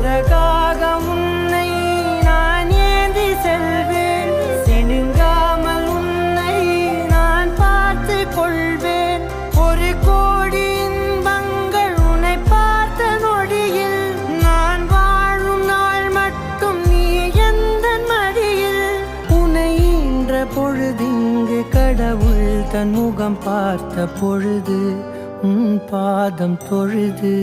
அழகாக உன்னை நான் ஏந்தி செல்வேன், சினுங்காமல் உன்னை நான் பார்த்து கொள்வேன். ஒரு கோடி இன்பங்கள் உன்னை பார்த்த நொடியில், நான் வாழும் நாள் மட்டும் நீ எந்த மடியில். உன்னை ஈன்ற பொழுதிங்கு கடவுள் தன் முகம் பார்த்த பொழுது உன் பாதம் தொழுது.